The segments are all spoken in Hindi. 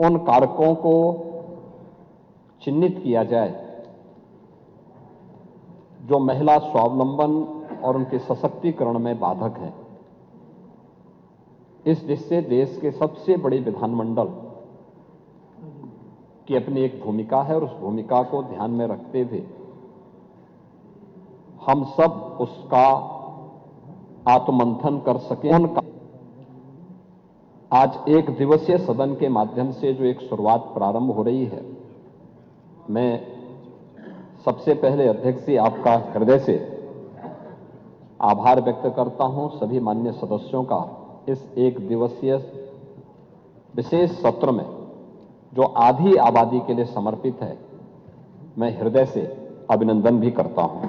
उन कारकों को चिन्हित किया जाए जो महिला स्वावलंबन और उनके सशक्तिकरण में बाधक हैं। इस दिशा से देश के सबसे बड़े विधानमंडल की अपनी एक भूमिका है और उस भूमिका को ध्यान में रखते हुए हम सब उसका आत्ममंथन कर सकें। आज एक दिवसीय सदन के माध्यम से जो एक शुरुआत प्रारंभ हो रही है, मैं सबसे पहले अध्यक्ष जी आपका हृदय से आभार व्यक्त करता हूं। सभी माननीय सदस्यों का इस एक दिवसीय विशेष सत्र में जो आधी आबादी के लिए समर्पित है, मैं हृदय से अभिनंदन भी करता हूं।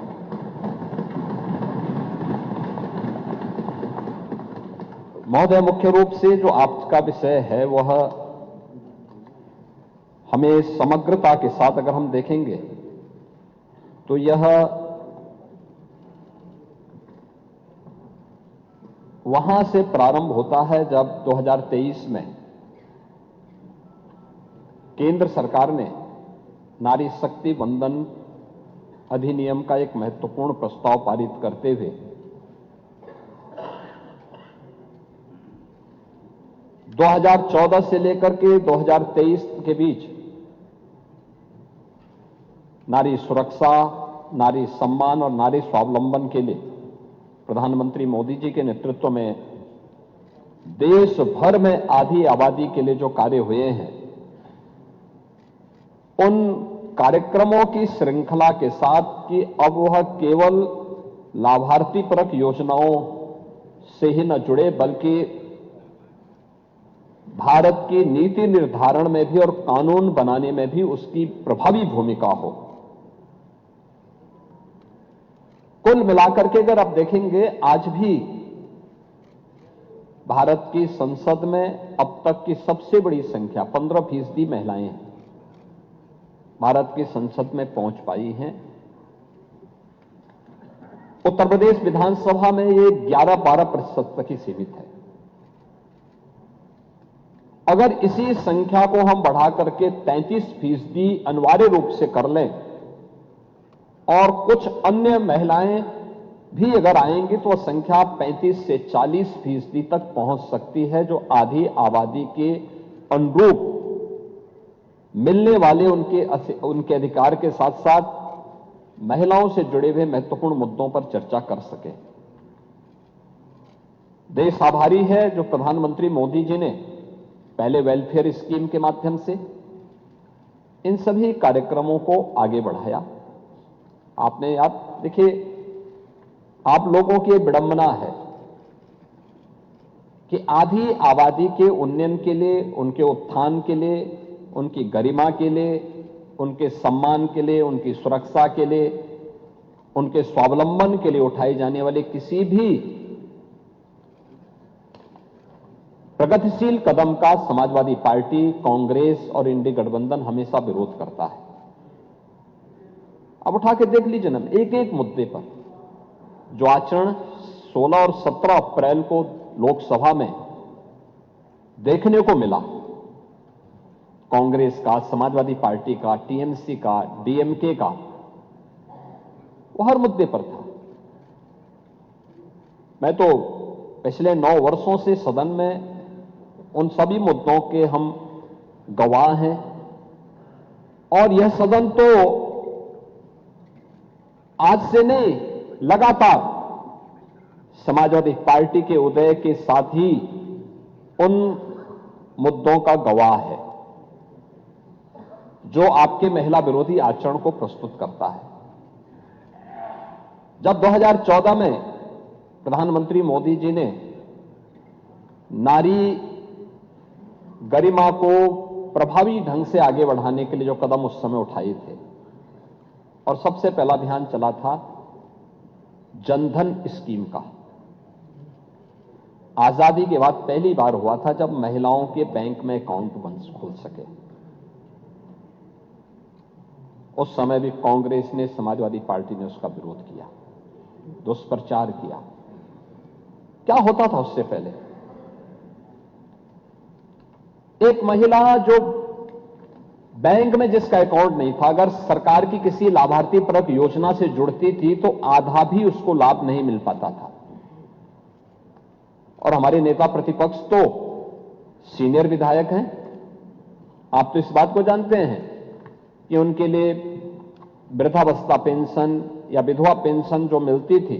महोदय, मुख्य रूप से जो आपका विषय है वह हमें समग्रता के साथ अगर हम देखेंगे तो यह वहां से प्रारंभ होता है जब 2023 में केंद्र सरकार ने नारी शक्ति वंदन अधिनियम का एक महत्वपूर्ण प्रस्ताव पारित करते हुए 2014 से लेकर के 2023 के बीच नारी सुरक्षा, नारी सम्मान और नारी स्वावलंबन के लिए प्रधानमंत्री मोदी जी के नेतृत्व में देश भर में आधी आबादी के लिए जो कार्य हुए हैं, उन कार्यक्रमों की श्रृंखला के साथ कि अब वह केवल लाभार्थी परक योजनाओं से ही न जुड़े बल्कि भारत की नीति निर्धारण में भी और कानून बनाने में भी उसकी प्रभावी भूमिका हो। कुल मिलाकर के अगर आप देखेंगे, आज भी भारत की संसद में अब तक की सबसे बड़ी संख्या 15% महिलाएं भारत की संसद में पहुंच पाई हैं। उत्तर प्रदेश विधानसभा में ये 11-12% तक ही सीमित है। अगर इसी संख्या को हम बढ़ा करके 33% अनिवार्य रूप से कर लें और कुछ अन्य महिलाएं भी अगर आएंगी तो वह संख्या 35 से 40% तक पहुंच सकती है, जो आधी आबादी के अनुरूप मिलने वाले उनके अधिकार के साथ साथ महिलाओं से जुड़े हुए महत्वपूर्ण मुद्दों पर चर्चा कर सके। देश आभारी है जो प्रधानमंत्री मोदी जी ने पहले वेलफेयर स्कीम के माध्यम से इन सभी कार्यक्रमों को आगे बढ़ाया। आपने याद देखिए, आप लोगों की विडंबना है कि आधी आबादी के उन्नयन के लिए, उनके उत्थान के लिए, उनकी गरिमा के लिए, उनके सम्मान के लिए, उनकी सुरक्षा के लिए, उनके स्वावलंबन के लिए उठाए जाने वाले किसी भी प्रगतिशील कदम का समाजवादी पार्टी, कांग्रेस और इंडी गठबंधन हमेशा विरोध करता है। अब उठा के देख लीजिए ना, एक एक मुद्दे पर जो आचरण 16 और 17 अप्रैल को लोकसभा में देखने को मिला, कांग्रेस का, समाजवादी पार्टी का, टीएमसी का, डीएमके का, वो हर मुद्दे पर था। मैं तो पिछले 9 वर्षों से सदन में उन सभी मुद्दों के हम गवाह हैं और यह सदन तो आज से नहीं, लगातार समाजवादी पार्टी के उदय के साथ ही उन मुद्दों का गवाह है जो आपके महिला विरोधी आचरण को प्रस्तुत करता है। जब 2014 में प्रधानमंत्री मोदी जी ने नारी गरिमा को प्रभावी ढंग से आगे बढ़ाने के लिए जो कदम उस समय उठाए थे, और सबसे पहला अभियान चला था जनधन स्कीम का। आजादी के बाद पहली बार हुआ था जब महिलाओं के बैंक में अकाउंट खुल सके। उस समय भी कांग्रेस ने, समाजवादी पार्टी ने उसका विरोध किया, दुष्प्रचार किया। क्या होता था उससे पहले? एक महिला जो बैंक में जिसका अकाउंट नहीं था, अगर सरकार की किसी लाभार्थी परक योजना से जुड़ती थी तो आधा भी उसको लाभ नहीं मिल पाता था। और हमारे नेता प्रतिपक्ष तो सीनियर विधायक हैं, आप तो इस बात को जानते हैं कि उनके लिए वृद्धावस्था पेंशन या विधवा पेंशन जो मिलती थी,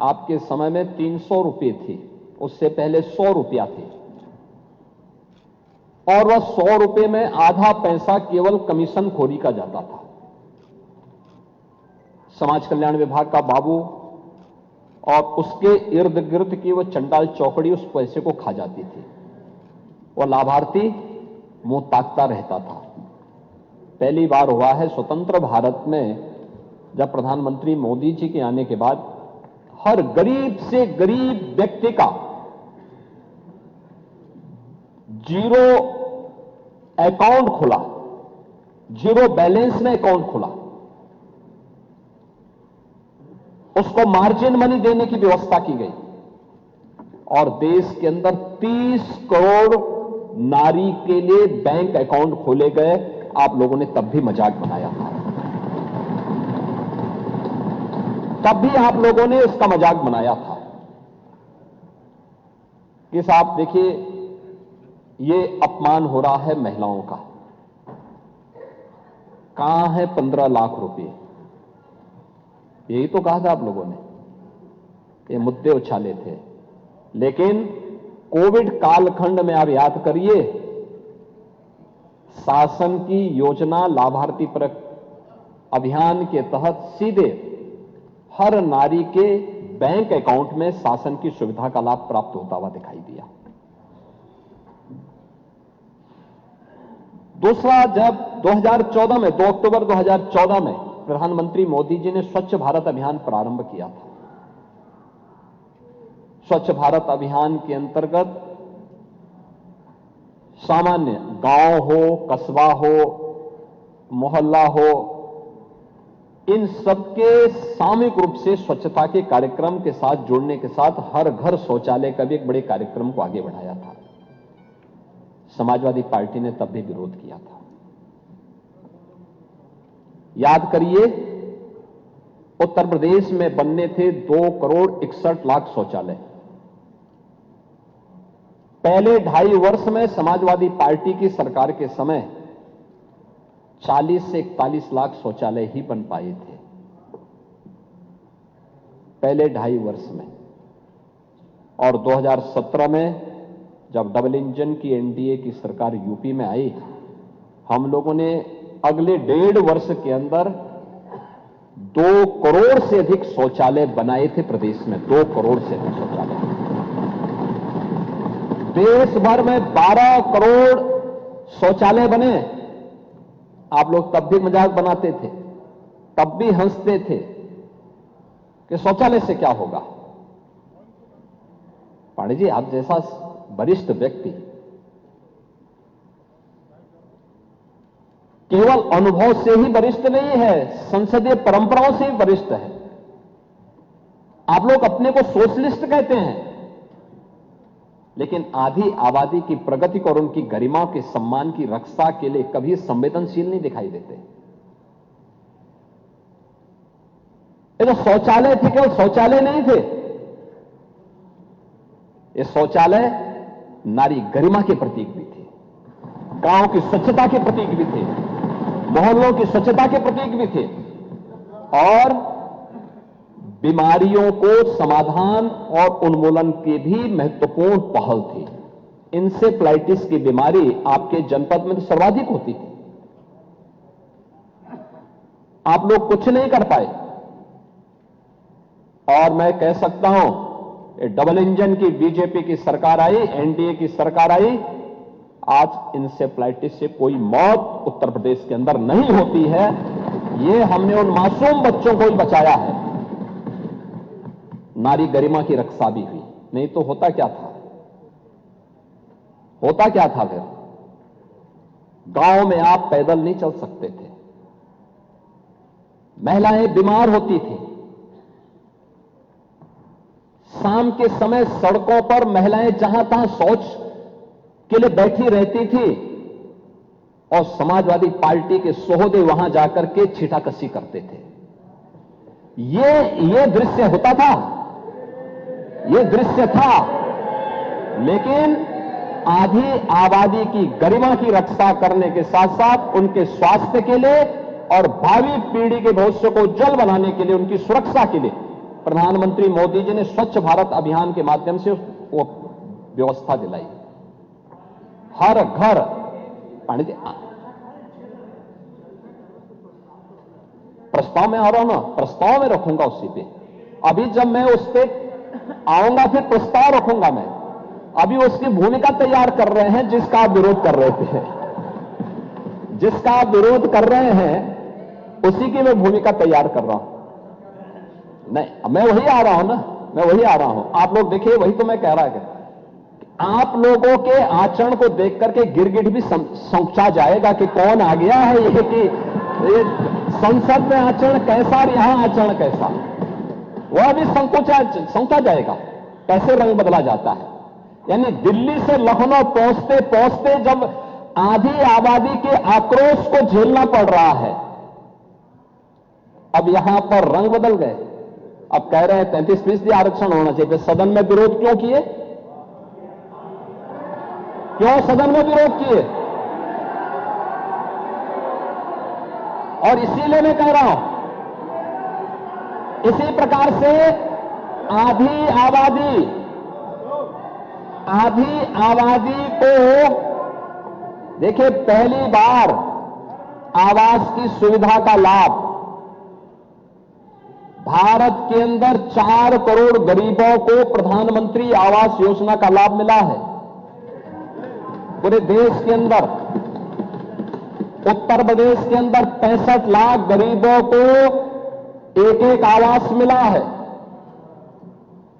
आपके समय में 300 रुपये थी, उससे पहले 100 रुपया थी, और वह 100 रुपये में आधा पैसा केवल कमीशन खोरी का जाता था। समाज कल्याण विभाग का बाबू और उसके इर्द गिर्द की वह चंडाल चौकड़ी उस पैसे को खा जाती थी। वह लाभार्थी मुंह ताकता रहता था। पहली बार हुआ है स्वतंत्र भारत में, जब प्रधानमंत्री मोदी जी के आने के बाद हर गरीब से गरीब व्यक्ति का जीरो अकाउंट खुला, जीरो बैलेंस में अकाउंट खुला, उसको मार्जिन मनी देने की व्यवस्था की गई, और देश के अंदर 30 करोड़ नारी के लिए बैंक अकाउंट खोले गए। आप लोगों ने तब भी मजाक बनाया था, तब भी आप लोगों ने इसका मजाक बनाया था कि साहब देखिए ये अपमान हो रहा है महिलाओं का। कहां है 15 लाख रुपए? यही तो कहा था आप लोगों ने, ये मुद्दे उछाले थे। लेकिन कोविड कालखंड में आप याद करिए, शासन की योजना लाभार्थी परक अभियान के तहत सीधे हर नारी के बैंक अकाउंट में शासन की सुविधा का लाभ प्राप्त होता हुआ दिखाई दिया। दूसरा, जब 2014 में 2 अक्टूबर 2014 में प्रधानमंत्री मोदी जी ने स्वच्छ भारत अभियान प्रारंभ किया था। स्वच्छ भारत अभियान के अंतर्गत सामान्य गांव हो, कस्बा हो, मोहल्ला हो, इन सबके सामूहिक रूप से स्वच्छता के कार्यक्रम के साथ जुड़ने के साथ हर घर शौचालय का भी एक बड़े कार्यक्रम को आगे बढ़ाया था। समाजवादी पार्टी ने तब भी विरोध किया था। याद करिए, उत्तर प्रदेश में बनने थे 2 करोड़ 61 लाख शौचालय। पहले 2.5 वर्ष में समाजवादी पार्टी की सरकार के समय 40 से 41 लाख शौचालय ही बन पाए थे, पहले 2.5 वर्ष में। और 2017 में जब डबल इंजन की एनडीए की सरकार यूपी में आई, हम लोगों ने अगले 1.5 वर्ष के अंदर 2 करोड़ से अधिक शौचालय बनाए थे प्रदेश में। 2 करोड़ से अधिक शौचालय। देश भर में 12 करोड़ शौचालय बने। आप लोग तब भी मजाक बनाते थे, तब भी हंसते थे कि शौचालय से क्या होगा। पांडे जी, आप जैसा वरिष्ठ व्यक्ति केवल अनुभव से ही वरिष्ठ नहीं है, संसदीय परंपराओं से ही वरिष्ठ है। आप लोग अपने को सोशलिस्ट कहते हैं, लेकिन आधी आबादी की प्रगति और उनकी गरिमा के सम्मान की रक्षा के लिए कभी संवेदनशील नहीं दिखाई देते। ये जो शौचालय थे, केवल शौचालय नहीं थे, ये शौचालय नारी गरिमा के प्रतीक भी थे, गांव की स्वच्छता के प्रतीक भी थे, मोहल्लों की स्वच्छता के प्रतीक भी थे, और बीमारियों को समाधान और उन्मूलन की भी महत्वपूर्ण पहल थी। इंसेफ्लाइटिस की बीमारी आपके जनपद में तो सर्वाधिक होती थी, आप लोग कुछ नहीं कर पाए। और मैं कह सकता हूं, डबल इंजन की बीजेपी की सरकार आई, एनडीए की सरकार आई, आज इंसेफ्लाइटिस से कोई मौत उत्तर प्रदेश के अंदर नहीं होती है। ये हमने उन मासूम बच्चों को ही बचाया है। नारी गरिमा की रक्षा भी हुई, नहीं तो होता क्या था? होता क्या था फिर? गांव में आप पैदल नहीं चल सकते थे, महिलाएं बीमार होती थी, शाम के समय सड़कों पर महिलाएं जहां तहां शौच के लिए बैठी रहती थी, और समाजवादी पार्टी के सोहदे वहां जाकर के छीटाकशी करते थे। ये दृश्य होता था, ये दृश्य था। लेकिन आधी आबादी की गरिमा की रक्षा करने के साथ साथ उनके स्वास्थ्य के लिए और भावी पीढ़ी के भविष्य को उज्जवल बनाने के लिए, उनकी सुरक्षा के लिए प्रधानमंत्री मोदी जी ने स्वच्छ भारत अभियान के माध्यम से वो व्यवस्था दिलाई। हर घर पानी प्रस्ताव में आ रहा हूं ना, प्रस्ताव में रखूंगा उसी पे। अभी जब मैं उस पे आऊंगा फिर प्रस्ताव रखूंगा मैं। अभी उसकी भूमिका तैयार कर रहे हैं जिसका आप विरोध कर रहे थे, जिसका आप विरोध कर रहे हैं उसी की मैं भूमिका तैयार कर रहा हूं। नहीं, मैं वही आ रहा हूं ना, मैं वही आ रहा हूं। आप लोग देखिए, वही तो मैं कह रहा था। आप लोगों के आचरण को देख करके गिरगिट भी समझा जाएगा कि कौन आ गया है, ये कि ये संसद में आचरण कैसा और यहां आचरण कैसा, वह भी समझा जाएगा कैसे रंग बदला जाता है। यानी दिल्ली से लखनऊ पहुंचते पहुंचते जब आधी आबादी के आक्रोश को झेलना पड़ रहा है, अब यहां पर रंग बदल गए। अब कह रहे हैं 33% आरक्षण होना चाहिए। सदन में विरोध क्यों किए? क्यों सदन में विरोध किए? और इसीलिए मैं कह रहा हूं, इसी प्रकार से आधी आबादी को देखिए, पहली बार आवास की सुविधा का लाभ भारत के अंदर 4 करोड़ गरीबों को प्रधानमंत्री आवास योजना का लाभ मिला है। पूरे देश के अंदर, उत्तर प्रदेश के अंदर 65 लाख गरीबों को एक आवास मिला है,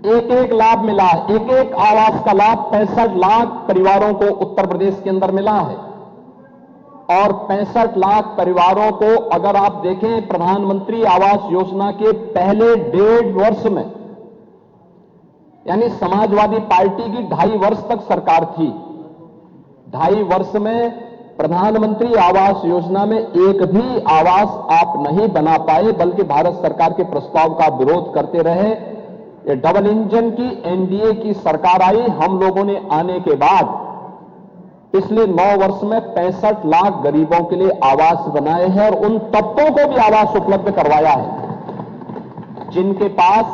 एक लाभ मिला है। एक आवास का लाभ 65 लाख परिवारों को उत्तर प्रदेश के अंदर मिला है। और 65 लाख परिवारों को अगर आप देखें, प्रधानमंत्री आवास योजना के पहले 1.5 वर्ष में, यानी समाजवादी पार्टी की 2.5 वर्ष तक सरकार थी, 2.5 वर्ष में प्रधानमंत्री आवास योजना में एक भी आवास आप नहीं बना पाए, बल्कि भारत सरकार के प्रस्ताव का विरोध करते रहे। ये डबल इंजन की एनडीए की सरकार आई, हम लोगों ने आने के बाद पिछले 9 वर्ष में 65 लाख गरीबों के लिए आवास बनाए हैं और उन तबकों को भी आवास उपलब्ध करवाया है जिनके पास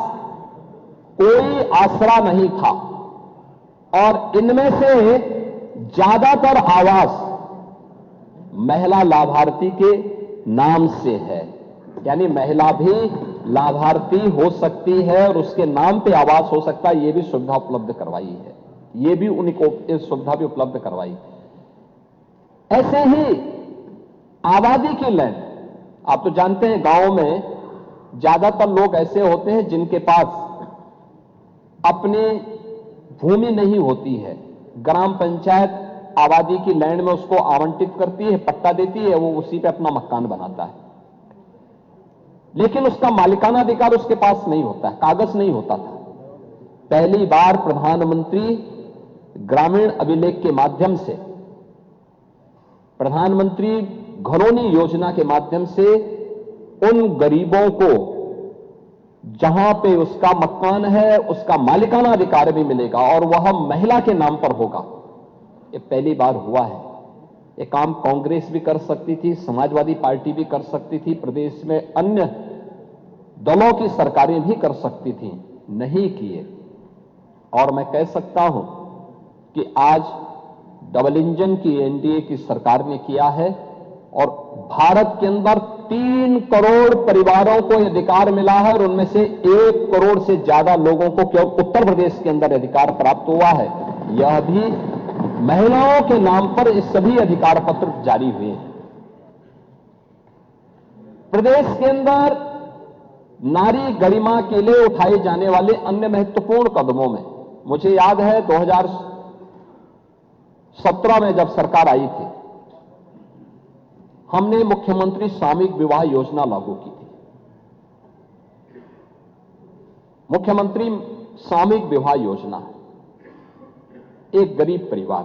कोई आसरा नहीं था। और इनमें से ज्यादातर आवास महिला लाभार्थी के नाम से है, यानी महिला भी लाभार्थी हो सकती है और उसके नाम पे आवास हो सकता है। ये भी सुविधा उपलब्ध करवाई है, ये भी उनको ये सुविधा भी उपलब्ध करवाई। ऐसे ही आबादी की लैंड, आप तो जानते हैं गांवों में ज्यादातर लोग ऐसे होते हैं जिनके पास अपनी भूमि नहीं होती है। ग्राम पंचायत आबादी की लैंड में उसको आवंटित करती है, पट्टा देती है, वो उसी पे अपना मकान बनाता है, लेकिन उसका मालिकाना अधिकार उसके पास नहीं होता है, कागज नहीं होता था। पहली बार प्रधानमंत्री ग्रामीण अभिलेख के माध्यम से, प्रधानमंत्री घरौनी योजना के माध्यम से उन गरीबों को जहां पे उसका मकान है उसका मालिकाना अधिकार भी मिलेगा और वह महिला के नाम पर होगा। ये पहली बार हुआ है। ये काम कांग्रेस भी कर सकती थी, समाजवादी पार्टी भी कर सकती थी, प्रदेश में अन्य दलों की सरकारें भी कर सकती थी, नहीं किए। और मैं कह सकता हूं कि आज डबल इंजन की एनडीए की सरकार ने किया है और भारत के अंदर 3 करोड़ परिवारों को यह अधिकार मिला है और उनमें से 1 करोड़ से ज्यादा लोगों को केवल उत्तर प्रदेश के अंदर अधिकार प्राप्त हुआ है। यह भी महिलाओं के नाम पर ये सभी अधिकार पत्र जारी हुए हैं। प्रदेश के अंदर नारी गरिमा के लिए उठाए जाने वाले अन्य महत्वपूर्ण कदमों में मुझे याद है 2017 में जब सरकार आई थी, हमने मुख्यमंत्री सामूहिक विवाह योजना लागू की थी। मुख्यमंत्री सामूहिक विवाह योजना, एक गरीब परिवार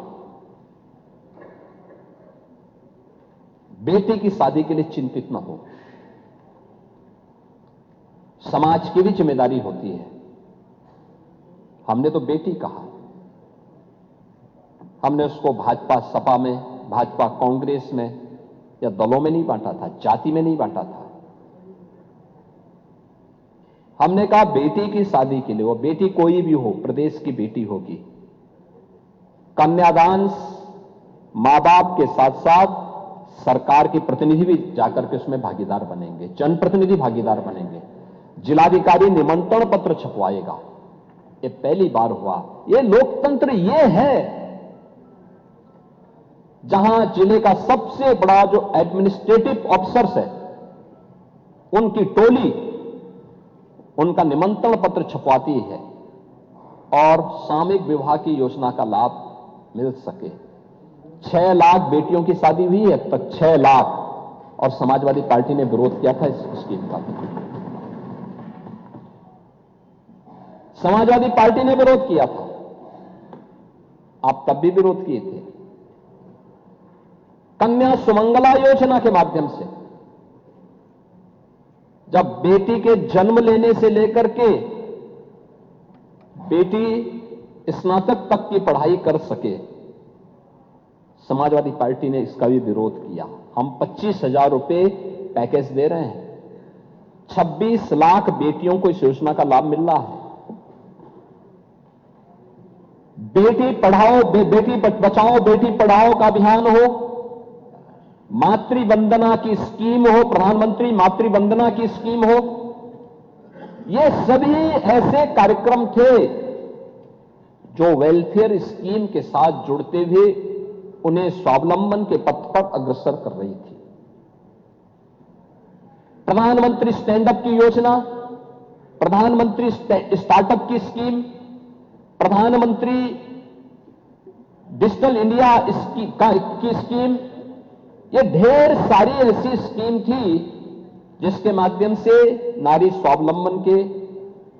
बेटी की शादी के लिए चिंतित न हो। समाज की भी जिम्मेदारी होती है। हमने तो बेटी कहा, हमने उसको भाजपा सपा में, भाजपा कांग्रेस में या दलों में नहीं बांटा था, जाति में नहीं बांटा था। हमने कहा बेटी की शादी के लिए, वो बेटी कोई भी हो, प्रदेश की बेटी होगी, कन्यादान मां बाप के साथ साथ सरकार के प्रतिनिधि भी जाकर के उसमें भागीदार बनेंगे, जनप्रतिनिधि भागीदार बनेंगे, जिलाधिकारी निमंत्रण पत्र छपवाएगा। ये पहली बार हुआ। ये लोकतंत्र ये है जहां जिले का सबसे बड़ा जो एडमिनिस्ट्रेटिव ऑफिसर्स है, उनकी टोली उनका निमंत्रण पत्र छपवाती है और सामूहिक विवाह की योजना का लाभ मिल सके। 6 लाख बेटियों की शादी हुई है अब तक, 6 लाख, और समाजवादी पार्टी ने विरोध किया था इस स्कीम का। समाजवादी पार्टी ने विरोध किया था, आप तब भी विरोध किए थे। कन्या सुमंगला योजना के माध्यम से जब बेटी के जन्म लेने से लेकर के बेटी स्नातक तक की पढ़ाई कर सके, समाजवादी पार्टी ने इसका भी विरोध किया। हम 25,000 रुपए पैकेज दे रहे हैं, 26 लाख बेटियों को इस योजना का लाभ मिल रहा है। बेटी पढ़ाओ, बेटी बचाओ, बेटी पढ़ाओ का अभियान हो, मातृ वंदना की स्कीम हो, प्रधानमंत्री मातृ वंदना की स्कीम हो, ये सभी ऐसे कार्यक्रम थे जो वेलफेयर स्कीम के साथ जुड़ते हुए उन्हें स्वावलंबन के पथ पर अग्रसर कर रही थी। प्रधानमंत्री स्टैंड अप की योजना, प्रधानमंत्री स्टार्टअप की स्कीम, प्रधानमंत्री डिजिटल इंडिया की स्कीम, ये ढेर सारी ऐसी स्कीम थी जिसके माध्यम से नारी स्वावलंबन के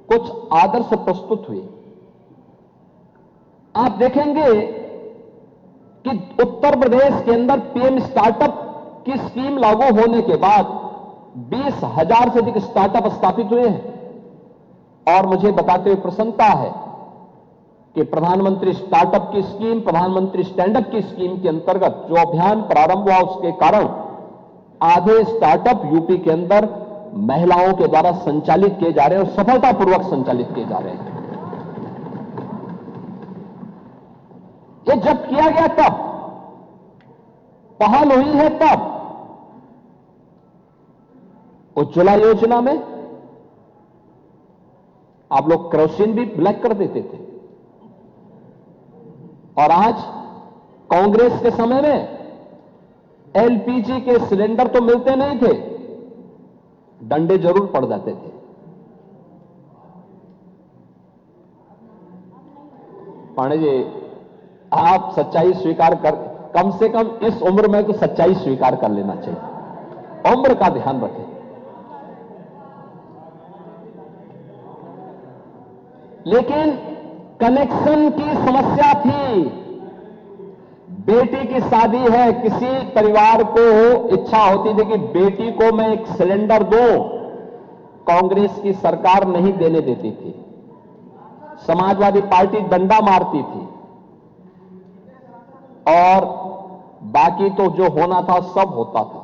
कुछ आदर्श प्रस्तुत हुए। आप देखेंगे कि उत्तर प्रदेश के अंदर पीएम स्टार्टअप की स्कीम लागू होने के बाद 20,000 से अधिक स्टार्टअप स्थापित हुए हैं। और मुझे बताते हुए प्रसन्नता है कि प्रधानमंत्री स्टार्टअप की स्कीम, प्रधानमंत्री स्टैंडअप की स्कीम के अंतर्गत जो अभियान प्रारंभ हुआ, उसके कारण आधे स्टार्टअप यूपी के अंदर महिलाओं के द्वारा संचालित किए जा रहे हैं और सफलतापूर्वक संचालित किए जा रहे हैं। ये जब किया गया तब, पहल हुई है तब। उज्ज्वला योजना में आप लोग केरोसिन भी ब्लैक कर देते थे, और आज कांग्रेस के समय में एलपीजी के सिलेंडर तो मिलते नहीं थे, डंडे जरूर पड़ जाते थे। पांडे जी, आप सच्चाई स्वीकार कर, कम से कम इस उम्र में तो सच्चाई स्वीकार कर लेना चाहिए, उम्र का ध्यान रखें। लेकिन कनेक्शन की समस्या थी। बेटी की शादी है, किसी परिवार को इच्छा होती थी कि बेटी को मैं एक सिलेंडर दूं, कांग्रेस की सरकार नहीं देने देती थी, समाजवादी पार्टी डंडा मारती थी, और बाकी तो जो होना था सब होता था।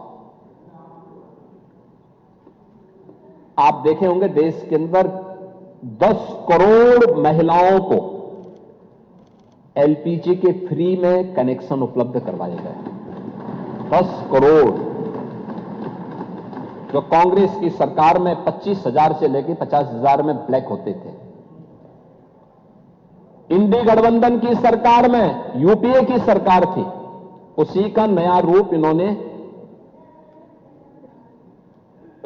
आप देखे होंगे देश के अंदर 10 करोड़ महिलाओं को एलपीजी के फ्री में कनेक्शन उपलब्ध करवाए गए। 10 करोड़, जो कांग्रेस की सरकार में 25,000 से लेकर 50,000 में ब्लैक होते थे। इंडी गठबंधन की सरकार में, यूपीए की सरकार थी, उसी का नया रूप इन्होंने,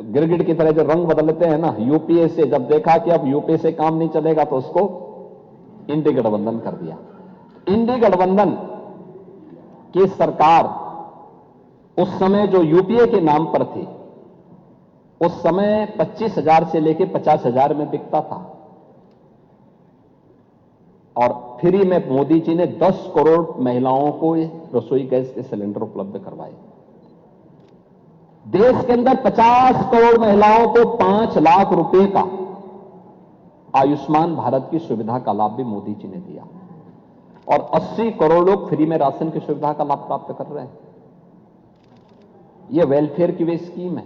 गिरगिट की तरह जो रंग बदलते हैं ना, यूपीए से जब देखा कि अब यूपीए से काम नहीं चलेगा तो उसको इंडी गठबंधन कर दिया। इंडी गठबंधन की सरकार उस समय जो यूपीए के नाम पर थी, उस समय 25,000 से लेकर 50,000 में बिकता था, और फ्री में मोदी जी ने 10 करोड़ महिलाओं को रसोई गैस के सिलेंडर उपलब्ध करवाए। देश के अंदर 50 करोड़ महिलाओं को 5 लाख रुपए का आयुष्मान भारत की सुविधा का लाभ भी मोदी जी ने दिया और 80 करोड़ लोग फ्री में राशन की सुविधा का लाभ प्राप्त कर रहे हैं। यह वेलफेयर की वे स्कीम है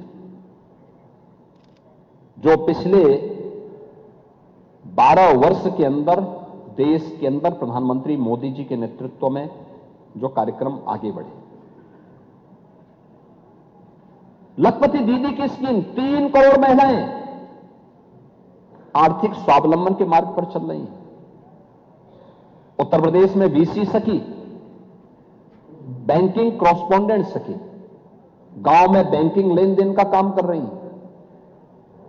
जो पिछले 12 वर्ष के अंदर देश के अंदर प्रधानमंत्री मोदी जी के नेतृत्व में जो कार्यक्रम आगे बढ़े। लखपति दीदी की स्कीम 3 करोड़ महिलाएं आर्थिक स्वावलंबन के मार्ग पर चल रही हैं। उत्तर प्रदेश में वीसी सखी, बैंकिंग कॉरेस्पॉन्डेंट सखी, गांव में बैंकिंग लेन देन का काम कर रही हैं,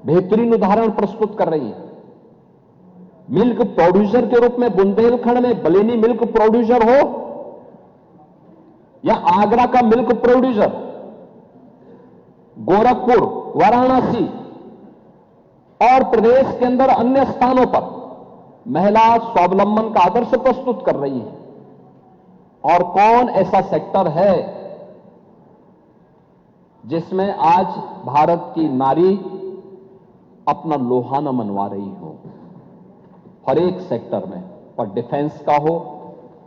बेहतरीन उदाहरण प्रस्तुत कर रही हैं। मिल्क प्रोड्यूसर के रूप में बुंदेलखंड में बलेनी मिल्क प्रोड्यूसर हो या आगरा का मिल्क प्रोड्यूसर, गोरखपुर, वाराणसी और प्रदेश के अंदर अन्य स्थानों पर महिला स्वावलंबन का आदर्श प्रस्तुत कर रही है। और कौन ऐसा सेक्टर है जिसमें आज भारत की नारी अपना लोहा न मनवा रही हो? हर एक सेक्टर में, पर डिफेंस का हो,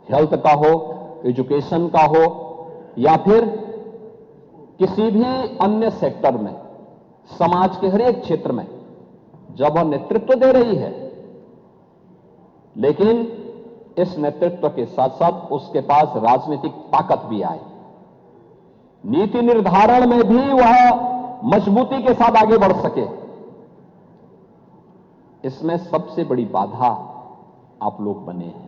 हेल्थ का हो, एजुकेशन का हो या फिर किसी भी अन्य सेक्टर में, समाज के हर एक क्षेत्र में जब वह नेतृत्व दे रही है, लेकिन इस नेतृत्व के साथ साथ उसके पास राजनीतिक ताकत भी आए, नीति निर्धारण में भी वह मजबूती के साथ आगे बढ़ सके, इसमें सबसे बड़ी बाधा आप लोग बने हैं।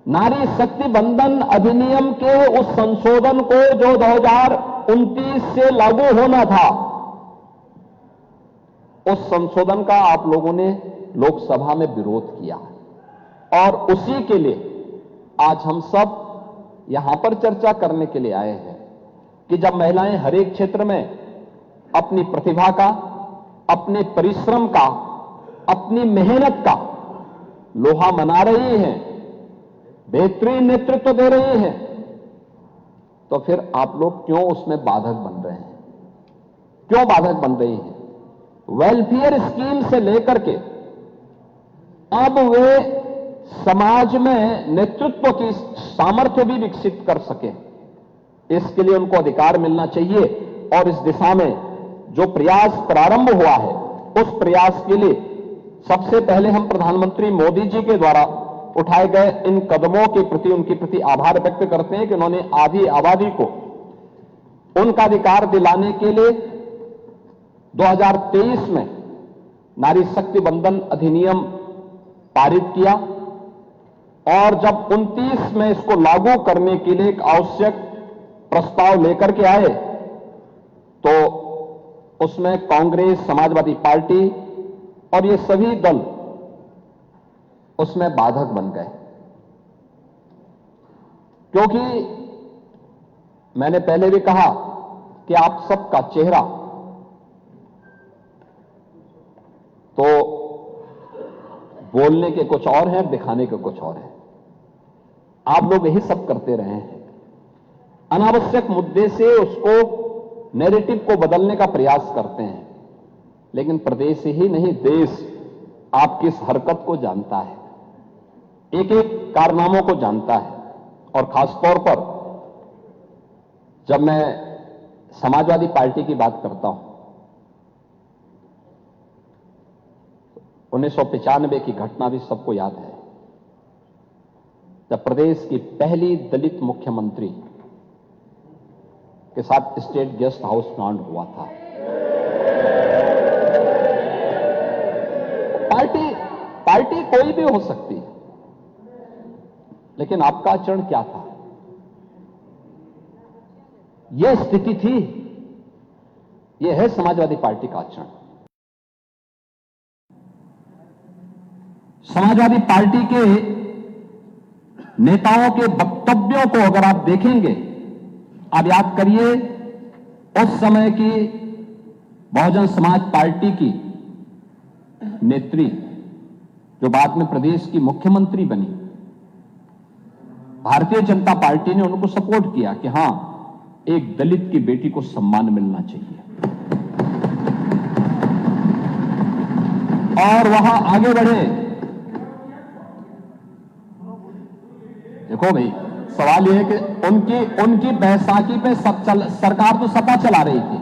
नारी शक्ति बंधन अधिनियम के उस संशोधन को जो 2029 से लागू होना था, उस संशोधन का आप लोगों ने लोकसभा में विरोध किया और उसी के लिए आज हम सब यहां पर चर्चा करने के लिए आए हैं कि जब महिलाएं हर एक क्षेत्र में अपनी प्रतिभा का, अपने परिश्रम का, अपनी मेहनत का लोहा मना रही हैं, बेहतरीन नेतृत्व दे रही हैं, तो फिर आप लोग क्यों उसमें बाधक बन रहे हैं? क्यों बाधक बन रही हैं? वेलफेयर स्कीम से लेकर के अब वे समाज में नेतृत्व की सामर्थ्य भी विकसित कर सके, इसके लिए उनको अधिकार मिलना चाहिए। और इस दिशा में जो प्रयास प्रारंभ हुआ है, उस प्रयास के लिए सबसे पहले हम प्रधानमंत्री मोदी जी के द्वारा उठाए गए इन कदमों के प्रति, उनके प्रति आभार व्यक्त करते हैं कि उन्होंने आधी आबादी को उनका अधिकार दिलाने के लिए 2023 में नारी शक्ति बंधन अधिनियम पारित किया और जब 29 में इसको लागू करने के लिए एक आवश्यक प्रस्ताव लेकर के आए तो उसमें कांग्रेस, समाजवादी पार्टी और ये सभी दल उसमें बाधक बन गए, क्योंकि मैंने पहले भी कहा कि आप सबका चेहरा तो बोलने के कुछ और है, दिखाने के कुछ और है। आप लोग यही सब करते रहे हैं, अनावश्यक मुद्दे से उसको नैरेटिव को बदलने का प्रयास करते हैं, लेकिन प्रदेश ही नहीं देश आपकी इस हरकत को जानता है, एक एक कारनामों को जानता है। और खासतौर पर जब मैं समाजवादी पार्टी की बात करता हूं, 1995 की घटना भी सबको याद है, जब प्रदेश की पहली दलित मुख्यमंत्री के साथ स्टेट गेस्ट हाउस कांड हुआ था। पार्टी कोई भी हो सकती है, लेकिन आपका आचरण क्या था? यह स्थिति थी, यह है समाजवादी पार्टी का आचरण। समाजवादी पार्टी के नेताओं के वक्तव्यों को अगर आप देखेंगे, आप याद करिए उस समय की बहुजन समाज पार्टी की नेत्री जो बाद में प्रदेश की मुख्यमंत्री बनी, भारतीय जनता पार्टी ने उनको सपोर्ट किया कि हां एक दलित की बेटी को सम्मान मिलना चाहिए। और वहां आगे बढ़े। देखो भाई, सवाल यह है कि उनकी बैसाखी पे सरकार तो सपा चला रही थी।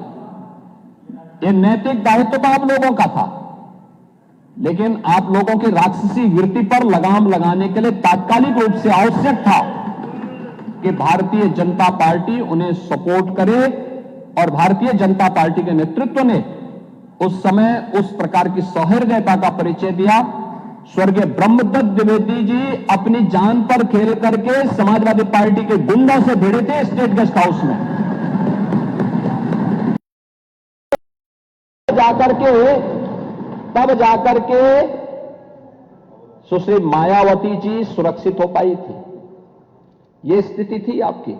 ये नैतिक दायित्व तो आप लोगों का था, लेकिन आप लोगों की राक्षसी वृत्ति पर लगाम लगाने के लिए तात्कालिक रूप से आवश्यक था कि भारतीय जनता पार्टी उन्हें सपोर्ट करे। और भारतीय जनता पार्टी के नेतृत्व ने उस समय उस प्रकार की सौहार्दता का परिचय दिया। स्वर्गीय ब्रह्मदत्त द्विवेदी जी अपनी जान पर खेल करके समाजवादी पार्टी के गुंडों से भिड़े थे स्टेट गेस्ट हाउस में। तब जाकर के सुश्री मायावती जी सुरक्षित हो पाई थी। यह स्थिति थी आपकी।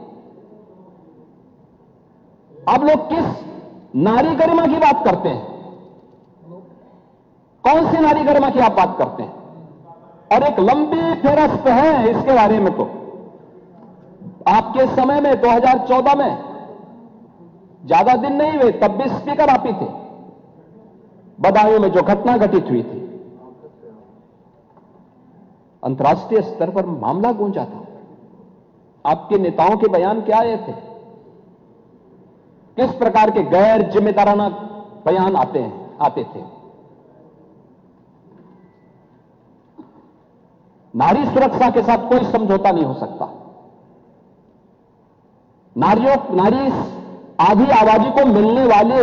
आप लोग किस नारी गरिमा की बात करते हैं? कौन सी नारी गरिमा की आप बात करते हैं? और एक लंबी फेहरिस्त है इसके बारे में। तो आपके समय में 2014 में ज्यादा दिन नहीं हुए, तब भी स्पीकर आप ही थे। बदायूं में जो घटना घटित हुई थी, अंतर्राष्ट्रीय स्तर पर मामला गूंजा था। आपके नेताओं के बयान क्या आए थे? किस प्रकार के गैर जिम्मेदाराना बयान आते थे? नारी सुरक्षा के साथ कोई समझौता नहीं हो सकता। नारी आधी आबादी को मिलने वाले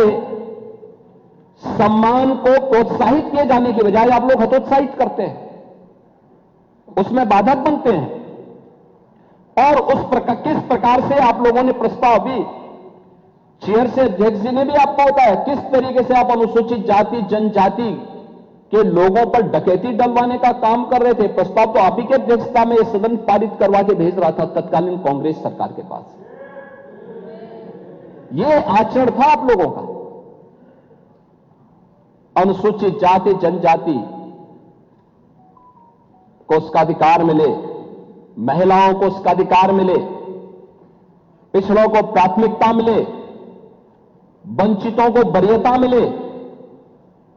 सम्मान को प्रोत्साहित किए जाने की बजाय आप लोग हतोत्साहित करते हैं, उसमें बाधक बनते हैं। और किस प्रकार से आप लोगों ने प्रस्ताव भी चेयर से अध्यक्ष जी ने भी आपको बताया किस तरीके से आप अनुसूचित जाति जनजाति के लोगों पर डकैती डलवाने का काम कर रहे थे। प्रस्ताव तो आप ही की अध्यक्षता में सदन पारित करवा के भेज रहा था तत्कालीन कांग्रेस सरकार के पास। यह आचरण था आप लोगों का। अनुसूचित जाति जनजाति को उसका अधिकार मिले, महिलाओं को उसका अधिकार मिले, पिछड़ों को प्राथमिकता मिले, वंचितों को वरीयता मिले।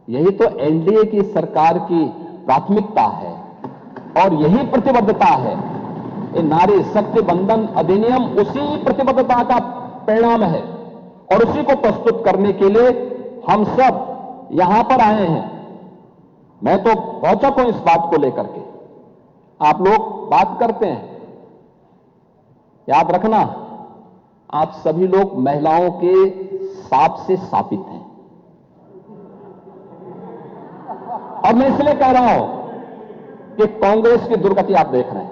यही तो एनडीए की सरकार की प्राथमिकता है और यही प्रतिबद्धता है। ये नारी शक्ति बंधन अधिनियम उसी प्रतिबद्धता का परिणाम है और उसी को प्रस्तुत करने के लिए हम सब यहां पर आए हैं। मैं तो औचक हूं इस बात को लेकर के। आप लोग बात करते हैं, याद रखना, आप सभी लोग महिलाओं के साप से शापित हैं। और मैं इसलिए कह रहा हूं कि कांग्रेस की दुर्गति आप देख रहे हैं।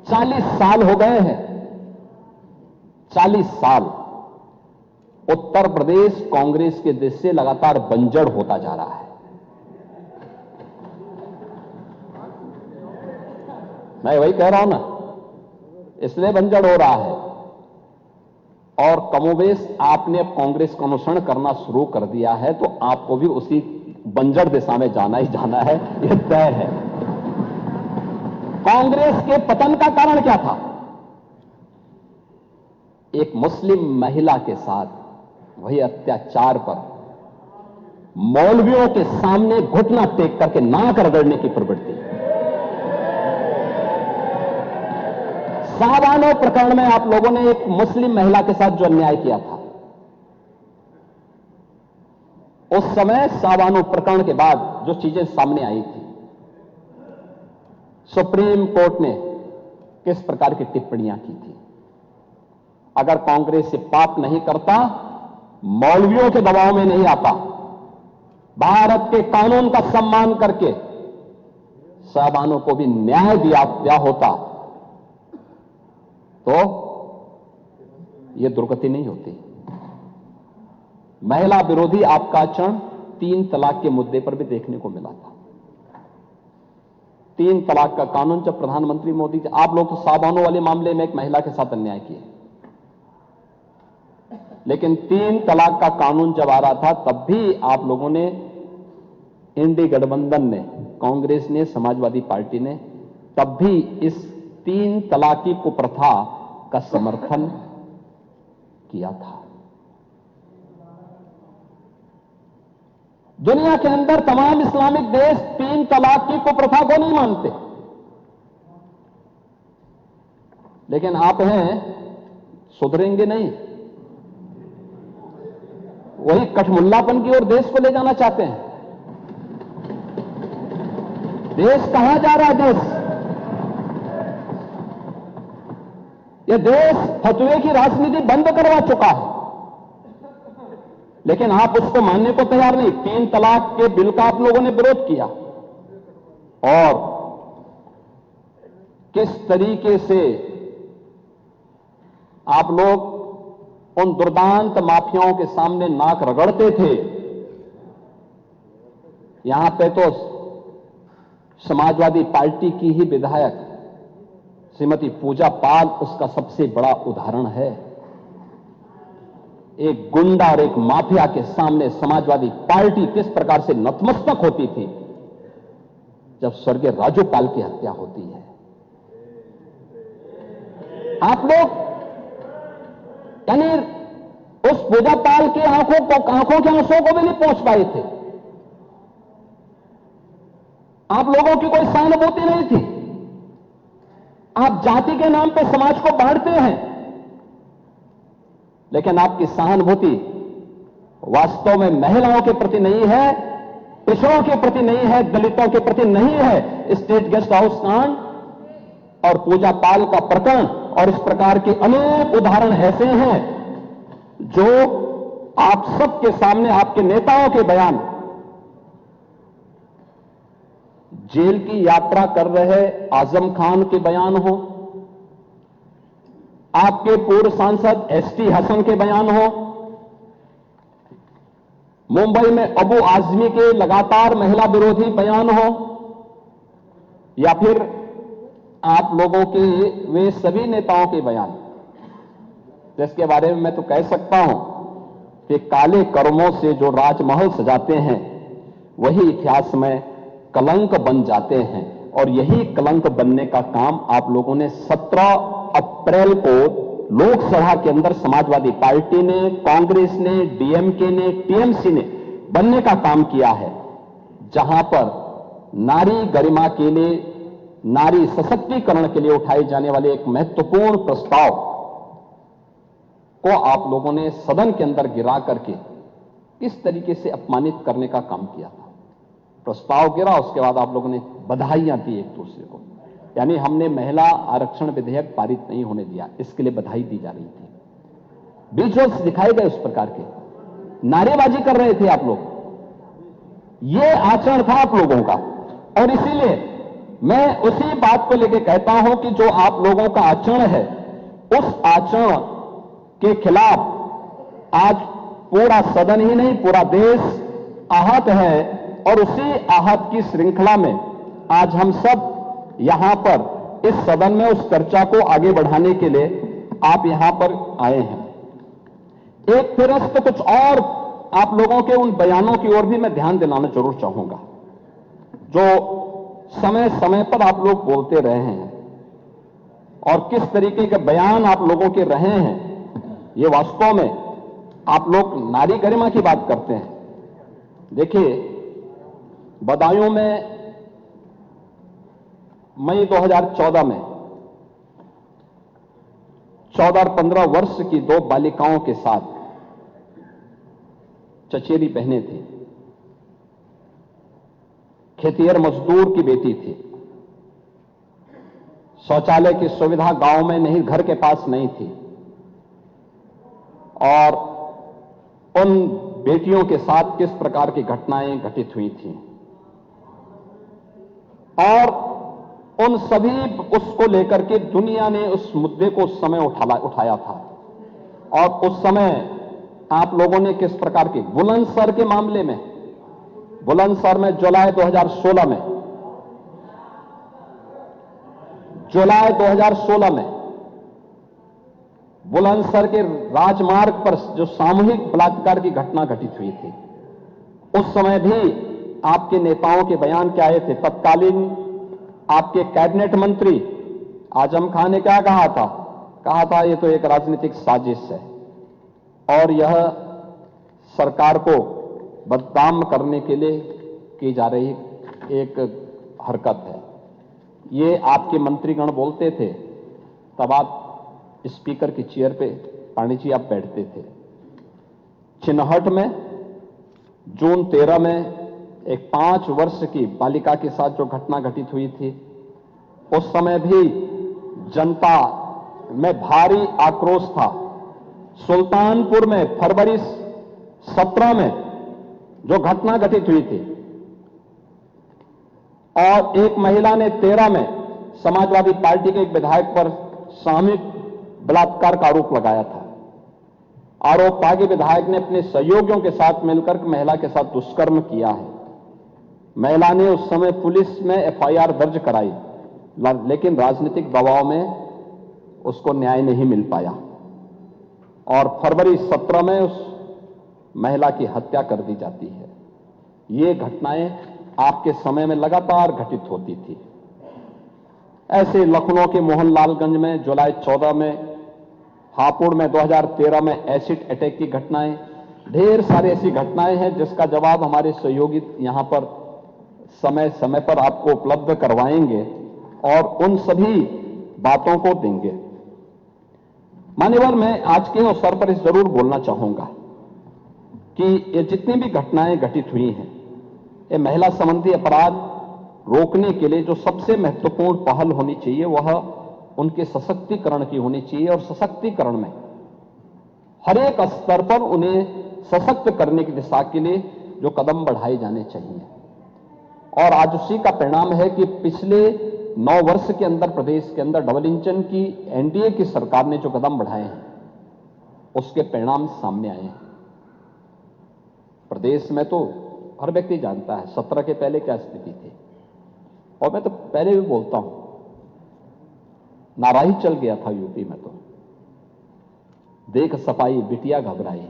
40 साल हो गए हैं, 40 साल उत्तर प्रदेश कांग्रेस के देश से लगातार बंजर होता जा रहा है। मैं वही कह रहा हूं ना, इसलिए बंजर हो रहा है। और कमोबेश आपने अब कांग्रेस का अनुसरण करना शुरू कर दिया है, तो आपको भी उसी बंजर दिशा में जाना ही जाना है, यह तय है। कांग्रेस के पतन का कारण क्या था? एक मुस्लिम महिला के साथ वही अत्याचार पर मौलवियों के सामने घुटना टेक करके नाक रगड़ने की प्रवृत्ति। शाहबानो प्रकरण में आप लोगों ने एक मुस्लिम महिला के साथ जो अन्याय किया था, उस समय शाहबानो प्रकरण के बाद जो चीजें सामने आई थी, सुप्रीम कोर्ट ने किस प्रकार की टिप्पणियां की थी। अगर कांग्रेस से पाप नहीं करता, मौलवियों के दबाव में नहीं आता, भारत के कानून का सम्मान करके शाहबानो को भी न्याय दिया होता, तो यह दुर्गति नहीं होती। महिला विरोधी आपका आचरण 3 तलाक के मुद्दे पर भी देखने को मिला था। 3 तलाक का कानून जब प्रधानमंत्री मोदी जी, आप लोग तो शाहबानो वाले मामले में एक महिला के साथ अन्याय किए, लेकिन 3 तलाक का कानून जब आ रहा था तब भी आप लोगों ने, इंडी गठबंधन ने, कांग्रेस ने, समाजवादी पार्टी ने तब भी इस 3 तलाकी कुप्रथा का समर्थन किया था। दुनिया के अंदर तमाम इस्लामिक देश 3 तलाक की कुप्रथा को नहीं मानते, लेकिन आप हैं सुधरेंगे नहीं, वही कठमुल्लापन की ओर देश को ले जाना चाहते हैं। देश कहां जा रहा है? यह देश फतवे की राजनीति बंद करवा चुका है, लेकिन आप उसको मानने को तैयार नहीं। 3 तलाक के बिल का आप लोगों ने विरोध किया, और किस तरीके से आप लोग उन दुर्दांत माफियाओं के सामने नाक रगड़ते थे। यहां पे तो समाजवादी पार्टी की ही विधायक श्रीमती पूजा पाल उसका सबसे बड़ा उदाहरण है। एक गुंडा और एक माफिया के सामने समाजवादी पार्टी किस प्रकार से नतमस्तक होती थी जब स्वर्गीय राजू पाल की हत्या होती है। आप लोग यानी उस पूजा पाल की आंखों के आंसुओं को भी नहीं पहुंच पाए थे। आप लोगों की कोई सहानुभूति नहीं थी। आप जाति के नाम पे समाज को बांटते हैं, लेकिन आपकी सहानुभूति वास्तव में महिलाओं के प्रति नहीं है, पिछड़ों के प्रति नहीं है, दलितों के प्रति नहीं है। स्टेट गेस्ट हाउस कांड और पूजा पाल का प्रकरण और इस प्रकार के अनेक उदाहरण ऐसे हैं जो आप सबके सामने, आपके नेताओं के बयान, जेल की यात्रा कर रहे आजम खान के बयान हो, आपके पूर्व सांसद एसटी हसन के बयान हो, मुंबई में अबू आजमी के लगातार महिला विरोधी बयान हो, या फिर आप लोगों के वे सभी नेताओं के बयान, जिसके बारे में मैं तो कह सकता हूं कि काले कर्मों से जो राजमहल सजाते हैं वही इतिहास में कलंक बन जाते हैं। और यही कलंक बनने का काम आप लोगों ने 17 अप्रैल को लोकसभा के अंदर समाजवादी पार्टी ने, कांग्रेस ने, डीएमके ने, टीएमसी ने बनने का काम किया है, जहां पर नारी गरिमा के लिए, नारी सशक्तिकरण के लिए उठाए जाने वाले एक महत्वपूर्ण प्रस्ताव को आप लोगों ने सदन के अंदर गिरा करके इस तरीके से अपमानित करने का काम किया था। प्रस्ताव गिरा, उसके बाद आप लोगों ने बधाइयां दी एक दूसरे को, यानी हमने महिला आरक्षण विधेयक पारित नहीं होने दिया, इसके लिए बधाई दी जा रही थी। विजुअल्स दिखाए गए उस प्रकार के, नारेबाजी कर रहे थे आप लोग। ये आचरण था आप लोगों का, और इसीलिए मैं उसी बात को लेकर कहता हूं कि जो आप लोगों का आचरण है, उस आचरण के खिलाफ आज पूरा सदन ही नहीं, पूरा देश आहत है। और उसी आहत की श्रृंखला में आज हम सब यहां पर इस सदन में उस चर्चा को आगे बढ़ाने के लिए आप यहां पर आए हैं। एक फिरस्त कुछ और आप लोगों के उन बयानों की ओर भी मैं ध्यान दिलाना जरूर चाहूंगा, जो समय समय पर आप लोग बोलते रहे हैं, और किस तरीके के बयान आप लोगों के रहे हैं। ये वास्तव में आप लोग नारी गरिमा की बात करते हैं। देखिए, बदायूं में मई 2014 में 14 और 15 वर्ष की 2 बालिकाओं के साथ चचेरी बहनें थी। खेतिहर मजदूर की बेटी थी। शौचालय की सुविधा गांव में नहीं, घर के पास नहीं थी, और उन बेटियों के साथ किस प्रकार की घटनाएं घटित हुई थी, और उन सभी उसको लेकर के दुनिया ने उस मुद्दे को उस समय उठाया था। और उस समय आप लोगों ने किस प्रकार के बुलंदशहर के मामले में, बुलंदशहर में जुलाई 2016 में बुलंदशहर के राजमार्ग पर जो सामूहिक बलात्कार की घटना घटित हुई थी, उस समय भी आपके नेताओं के बयान क्या आए थे। तत्कालीन आपके कैबिनेट मंत्री आजम खान ने क्या कहा था? कहा था ये तो एक राजनीतिक साजिश है। और यह सरकार को बदनाम करने के लिए की जा रही एक हरकत है। ये आपके मंत्रीगण बोलते थे, तब आप स्पीकर की चेयर पे पांडे जी आप बैठते थे। चिन्हट में जून 13 में एक 5 वर्ष की बालिका के साथ जो घटना घटित हुई थी, उस समय भी जनता में भारी आक्रोश था। सुल्तानपुर में फरवरी 17 में जो घटना घटित हुई थी और एक महिला ने 13 में समाजवादी पार्टी के एक विधायक पर सामूहिक बलात्कार का आरोप लगाया था। आरोप पाके विधायक ने अपने सहयोगियों के साथ मिलकर महिला के साथ दुष्कर्म किया है। महिला ने उस समय पुलिस में एफआईआर दर्ज कराई, लेकिन राजनीतिक दबाव में उसको न्याय नहीं मिल पाया और फरवरी 17 में उस महिला की हत्या कर दी जाती है। ये घटनाएं आपके समय में लगातार घटित होती थी। ऐसे लखनऊ के मोहनलालगंज में जुलाई 14 में, हापुड़ में 2013 में एसिड अटैक की घटनाएं, ढेर सारी ऐसी घटनाएं हैं जिसका जवाब हमारे सहयोगी यहां पर समय समय पर आपको उपलब्ध करवाएंगे और उन सभी बातों को देंगे। मान्यवर, मैं आज के अवसर पर इस जरूर बोलना चाहूंगा कि ये जितनी भी घटनाएं घटित हुई हैं, ये महिला संबंधी अपराध रोकने के लिए जो सबसे महत्वपूर्ण पहल होनी चाहिए वह उनके सशक्तिकरण की होनी चाहिए और सशक्तिकरण में हर एक स्तर पर उन्हें सशक्त करने की दिशा के लिए जो कदम बढ़ाए जाने चाहिए। और आज उसी का परिणाम है कि पिछले 9 वर्ष के अंदर प्रदेश के अंदर डबल इंजन की एनडीए की सरकार ने जो कदम बढ़ाए हैं उसके परिणाम सामने आए हैं। प्रदेश में तो हर व्यक्ति जानता है 17 के पहले क्या स्थिति थी, और मैं तो पहले भी बोलता हूं, नारा ही चल गया था यूपी में। तो देख सफाई बिटिया घबराई,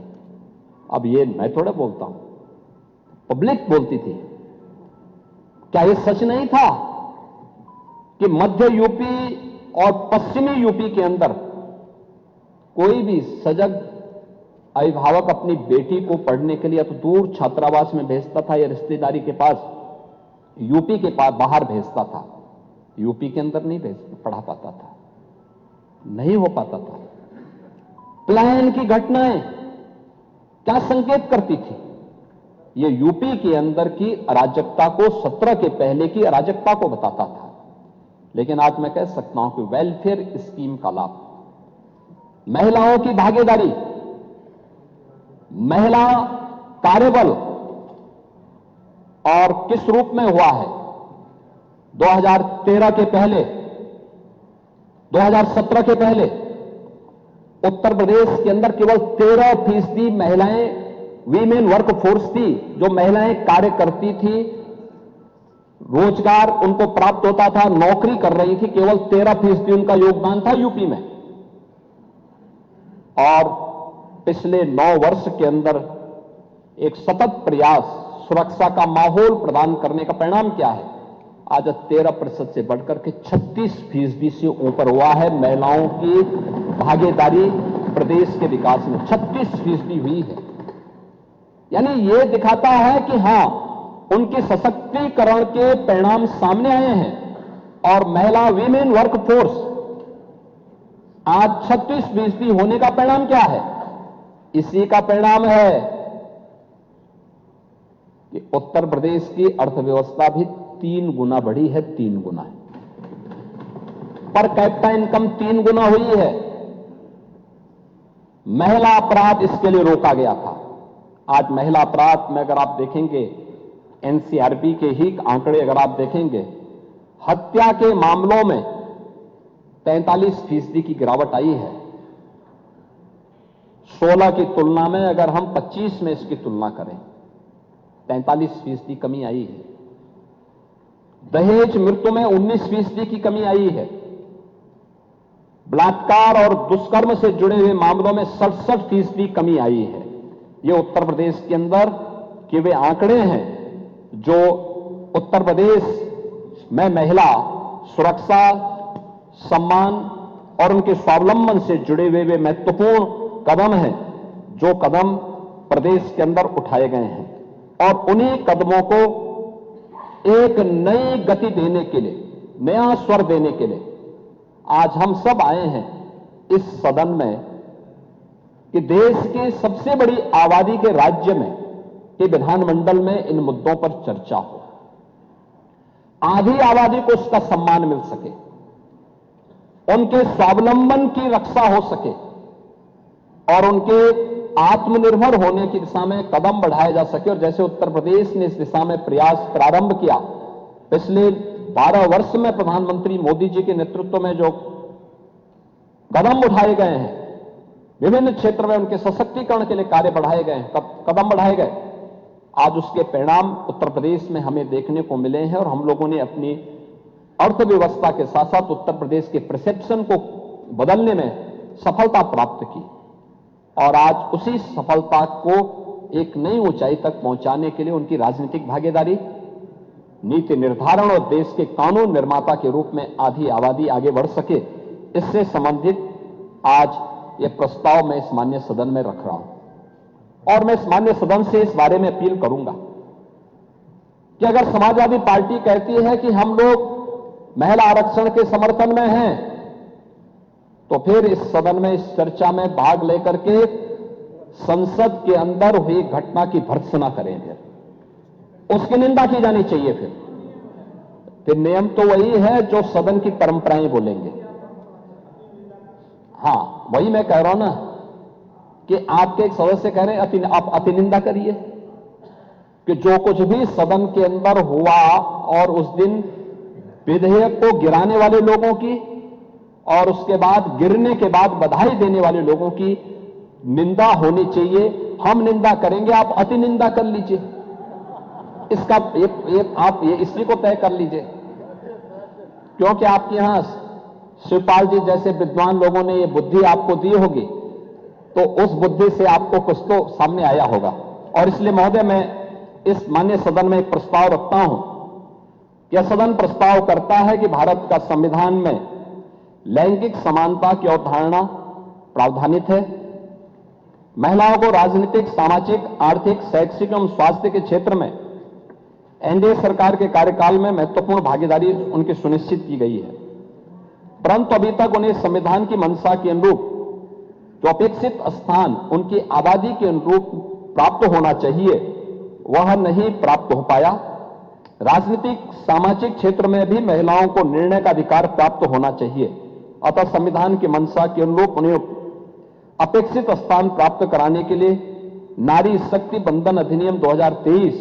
अब ये मैं थोड़ा बोलता हूं, पब्लिक बोलती थी। क्या ये सच नहीं था कि मध्य यूपी और पश्चिमी यूपी के अंदर कोई भी सजग अभिभावक अपनी बेटी को पढ़ने के लिए या तो दूर छात्रावास में भेजता था या रिश्तेदारी के पास यूपी के पास बाहर भेजता था, यूपी के अंदर नहीं पढ़ा पाता था, नहीं हो पाता था। प्लान की घटनाएं क्या संकेत करती थी? ये यूपी के अंदर की अराजकता को, 17 के पहले की अराजकता को बताता था। लेकिन आज मैं कह सकता हूं कि वेलफेयर स्कीम का लाभ, महिलाओं की भागीदारी, महिला कार्यबल और किस रूप में हुआ है 2013 के पहले, 2017 के पहले उत्तर प्रदेश के अंदर केवल 13% महिलाएं वीमेन वर्क फोर्स थी, जो महिलाएं कार्य करती थी, रोजगार उनको प्राप्त होता था, नौकरी कर रही थी, केवल 13% उनका योगदान था यूपी में। और पिछले 9 वर्ष के अंदर एक सतत प्रयास, सुरक्षा का माहौल प्रदान करने का परिणाम क्या है? आज 13% से बढ़कर के 36% से ऊपर हुआ है महिलाओं की भागीदारी प्रदेश के विकास में, 36% हुई है। यानी यह दिखाता है कि हां, उनके सशक्तिकरण के परिणाम सामने आए हैं और महिला वीमेन वर्क फोर्स आज 36% होने का परिणाम क्या है? इसी का परिणाम है कि उत्तर प्रदेश की अर्थव्यवस्था भी 3 गुना बढ़ी है, 3 गुना है। पर कैपिटा इनकम 3 गुना हुई है। महिला अपराध इसके लिए रोका गया था। आज महिला अपराध में अगर आप देखेंगे, एनसीआरबी के ही आंकड़े अगर आप देखेंगे, हत्या के मामलों में 43% की गिरावट आई है। 16 की तुलना में अगर हम 25 में इसकी तुलना करें, 43% कमी आई है। दहेज मृत्यु में 19% की कमी आई है। बलात्कार और दुष्कर्म से जुड़े हुए मामलों में 67% कमी आई है। ये उत्तर प्रदेश के अंदर के वे आंकड़े हैं जो उत्तर प्रदेश में महिला सुरक्षा, सम्मान और उनके स्वावलंबन से जुड़े हुए वे महत्वपूर्ण कदम हैं जो कदम प्रदेश के अंदर उठाए गए हैं और उन्हीं कदमों को एक नई गति देने के लिए, नया स्वर देने के लिए आज हम सब आए हैं इस सदन में कि देश की सबसे बड़ी आबादी के राज्य में कि विधानमंडल में इन मुद्दों पर चर्चा हो, आधी आबादी को उसका सम्मान मिल सके, उनके स्वावलंबन की रक्षा हो सके और उनके आत्मनिर्भर होने की दिशा में कदम बढ़ाया जा सके। और जैसे उत्तर प्रदेश ने इस दिशा में प्रयास प्रारंभ किया, पिछले 12 वर्ष में प्रधानमंत्री मोदी जी के नेतृत्व में जो कदम उठाए गए हैं, विभिन्न क्षेत्र में उनके सशक्तिकरण के लिए कार्य बढ़ाए गए हैं, कदम बढ़ाए गए, आज उसके परिणाम उत्तर प्रदेश में हमें देखने को मिले हैं। और हम लोगों ने अपनी अर्थव्यवस्था के साथ साथ उत्तर प्रदेश के परसेप्शन को बदलने में सफलता प्राप्त की और आज उसी सफलता को एक नई ऊंचाई तक पहुंचाने के लिए उनकी राजनीतिक भागीदारी, नीति निर्धारण और देश के कानून निर्माता के रूप में आधी आबादी आगे बढ़ सके, इससे संबंधित आज यह प्रस्ताव मैं इस माननीय सदन में रख रहा हूं। और मैं इस माननीय सदन से इस बारे में अपील करूंगा कि अगर समाजवादी पार्टी कहती है कि हम लोग महिला आरक्षण के समर्थन में हैं, तो फिर इस सदन में इस चर्चा में भाग लेकर के संसद के अंदर हुई घटना की भर्त्सना करें, फिर उसकी निंदा की जानी चाहिए। फिर नियम तो वही है जो सदन की परंपराएं बोलेंगे। हां, वही मैं कह रहा हूं ना कि आपके एक सदस्य कह रहे हैं आप अति निंदा करिए कि जो कुछ भी सदन के अंदर हुआ और उस दिन विधेयक को गिराने वाले लोगों की और उसके बाद गिरने के बाद बधाई देने वाले लोगों की निंदा होनी चाहिए। हम निंदा करेंगे, आप अति निंदा कर लीजिए, इसका आप ये इसी को तय कर लीजिए, क्योंकि आपके यहां शिवपाल जी जैसे विद्वान लोगों ने ये बुद्धि आपको दी होगी, तो उस बुद्धि से आपको कुछ तो सामने आया होगा। और इसलिए महोदय, मैं इस माननीय सदन में एक प्रस्ताव रखता हूं। यह सदन प्रस्ताव करता है कि भारत का संविधान में लैंगिक समानता की अवधारणा प्रावधानित है। महिलाओं को राजनीतिक, सामाजिक, आर्थिक, शैक्षिक एवं स्वास्थ्य के क्षेत्र में एनडीए सरकार के कार्यकाल में महत्वपूर्ण भागीदारी उनकी सुनिश्चित की गई है, परंतु अभी तक उन्हें संविधान की मंशा के अनुरूप जो अपेक्षित स्थान उनकी आबादी के अनुरूप प्राप्त होना चाहिए, वह नहीं प्राप्त हो पाया। राजनीतिक, सामाजिक क्षेत्र में भी महिलाओं को निर्णय का अधिकार प्राप्त होना चाहिए, अतः संविधान की मंशा के अनुरूप उन्हें अपेक्षित स्थान प्राप्त कराने के लिए नारी शक्ति बंधन अधिनियम 2023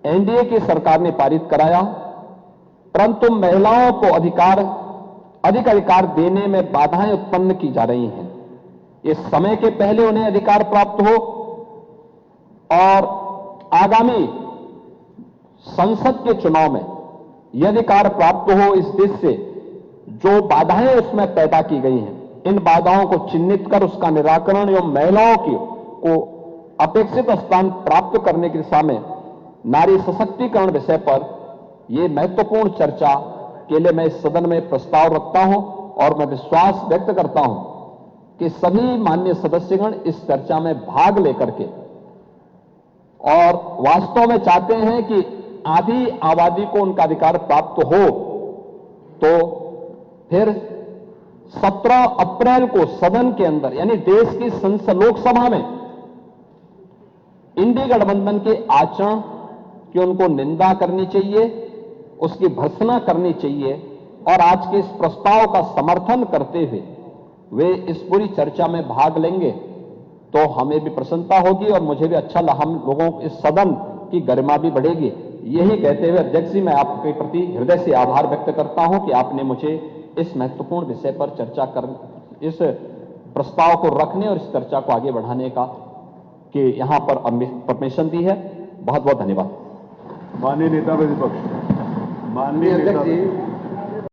एनडीए की सरकार ने पारित कराया, परंतु महिलाओं को अधिक अधिकार देने में बाधाएं उत्पन्न की जा रही हैं। इस समय के पहले उन्हें अधिकार प्राप्त हो और आगामी संसद के चुनाव में यह अधिकार प्राप्त हो, इस देश से जो बाधाएं उसमें पैदा की गई हैं, इन बाधाओं को चिन्हित कर उसका निराकरण एवं महिलाओं को अपेक्षित स्थान प्राप्त करने की दिशा में नारी सशक्तिकरण विषय पर यह महत्वपूर्ण चर्चा के लिए मैं इस सदन में प्रस्ताव रखता हूं और मैं विश्वास व्यक्त करता हूं कि सभी माननीय सदस्यगण इस चर्चा में भाग लेकर के और वास्तव में चाहते हैं कि आधी आबादी को उनका अधिकार प्राप्त हो, तो फिर 17 अप्रैल को सदन के अंदर यानी देश की संसद लोकसभा में इंडी गठबंधन के आचरण की उनको निंदा करनी चाहिए, उसकी भर्त्सना करनी चाहिए और आज के इस प्रस्ताव का समर्थन करते हुए वे इस पूरी चर्चा में भाग लेंगे तो हमें भी प्रसन्नता होगी और मुझे भी अच्छा हम लोगों इस सदन की गरिमा भी बढ़ेगी। यही कहते हुए अध्यक्ष जी, मैं आपके प्रति हृदय से आभार व्यक्त करता हूं कि आपने मुझे इस महत्वपूर्ण विषय पर चर्चा कर इस प्रस्ताव को रखने और इस चर्चा को आगे बढ़ाने का कि यहां पर परमिशन दी है। बहुत बहुत धन्यवाद। माननीय नेता प्रतिपक्ष, माननीय नेता